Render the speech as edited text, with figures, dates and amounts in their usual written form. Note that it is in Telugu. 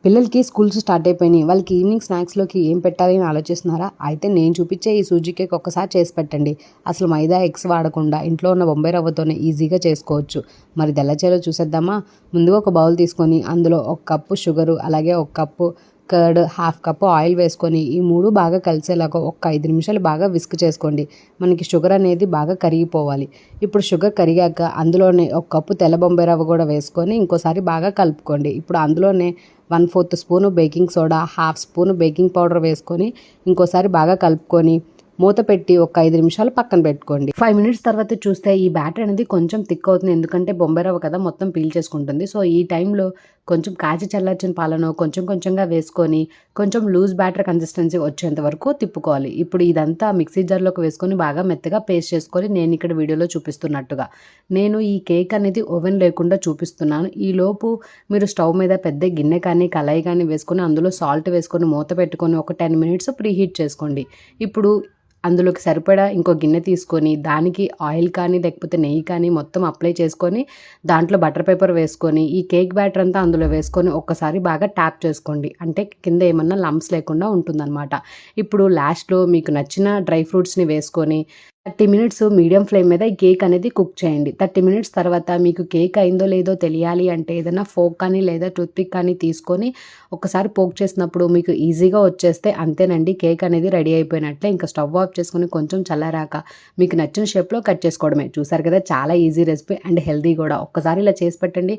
పిల్లలకి స్కూల్స్ స్టార్ట్ అయిపోయినాయి. వాళ్ళకి ఈవినింగ్ స్నాక్స్‌లోకి ఏం పెట్టాలి అని ఆలోచిస్తున్నారా? అయితే నేను చూపించే ఈ సూజీ కేక్ ఒక్కసారి చేసి పెట్టండి. అసలు మైదా, ఎగ్స్ వాడకుండా ఇంట్లో ఉన్న బొంబాయి రవ్వతోనే ఈజీగా చేసుకోవచ్చు. మరి ఇది ఎలా చేయాలో చూసేద్దామా? ముందుగా ఒక బౌల్ తీసుకొని అందులో ఒక కప్పు షుగరు, అలాగే ఒక cup curd, half cup oil వేసుకొని ఈ 3 బాగా కలిసేలాగా ఒక 5 నిమిషాలు బాగా విస్క్ చేసుకోండి. మనకి షుగర్ అనేది బాగా కరిగిపోవాలి. ఇప్పుడు షుగర్ కరిగాక అందులోనే ఒక కప్పు తెల్ల బొంబాయి రవ్వ కూడా వేసుకొని ఇంకోసారి బాగా కలుపుకోండి. ఇప్పుడు అందులోనే 1/4 spoon baking soda, half spoon baking powder వేసుకొని ఇంకోసారి బాగా కలుపుకొని మూత పెట్టి ఒక 5 నిమిషాలు పక్కన పెట్టుకోండి. 5 మినిట్స్ తర్వాత చూస్తే ఈ బ్యాటర్ అనేది కొంచెం థిక్ అవుతుంది. ఎందుకంటే బొంబాయి రవ్వ కదా మొత్తం పీల్చేసుకుంటుంది. సో ఈ టైంలో కొంచెం కాచి చల్లార్చిన పాలను కొంచెం కొంచెంగా వేసుకొని కొంచెం లూజ్ బ్యాటర్ కన్సిస్టెన్సీ వచ్చేంత వరకు తిప్పుకోవాలి. ఇప్పుడు ఇదంతా మిక్సీ జార్లోకి వేసుకొని బాగా మెత్తగా పేస్ట్ చేసుకొని నేను ఇక్కడ వీడియోలో చూపిస్తున్నట్టుగా. నేను ఈ కేక్ అనేది ఓవెన్ లేకుండా చూపిస్తున్నాను. ఈలోపు మీరు స్టవ్ మీద పెద్ద గిన్నె కానీ కళాయి కానీ వేసుకొని అందులో సాల్ట్ వేసుకొని మూత పెట్టుకొని ఒక 10 మినిట్స్ ప్రీ హీట్ చేసుకోండి. ఇప్పుడు అందులోకి సరిపడా ఇంకో గిన్నె తీసుకొని దానికి ఆయిల్ కానీ లేకపోతే నెయ్యి కానీ మొత్తం అప్లై చేసుకొని దాంట్లో బటర్ పేపర్ వేసుకొని ఈ కేక్ బ్యాటర్ అంతా అందులో వేసుకొని ఒక్కసారి బాగా ట్యాప్ చేసుకోండి. అంటే కింద ఏమన్నా లంప్స్ లేకుండా ఉంటుందన్నమాట. ఇప్పుడు లాస్ట్లో మీకు నచ్చిన డ్రై ఫ్రూట్స్ని వేసుకొని 30 మినిట్స్ మీడియం ఫ్లేమ్ మీద ఈ కేక్ అనేది కుక్ చేయండి. 30 మినిట్స్ తర్వాత మీకు కేక్ అయిందో లేదో తెలియాలి అంటే ఏదైనా ఫోక్ కానీ లేదా టూత్పిక్ కానీ తీసుకొని ఒకసారి పోక్ చేసినప్పుడు మీకు ఈజీగా వచ్చేస్తే అంతేనండి, కేక్ అనేది రెడీ అయిపోయినట్లే. ఇంకా స్టవ్ ఆఫ్ చేసుకొని కొంచెం చల్లారాక మీకు నచ్చిన షేప్లో కట్ చేసుకోవడమే. చూసారు కదా, చాలా ఈజీ రెసిపీ అండ్ హెల్తీ కూడా. ఒక్కసారి ఇలా చేసి పెట్టండి.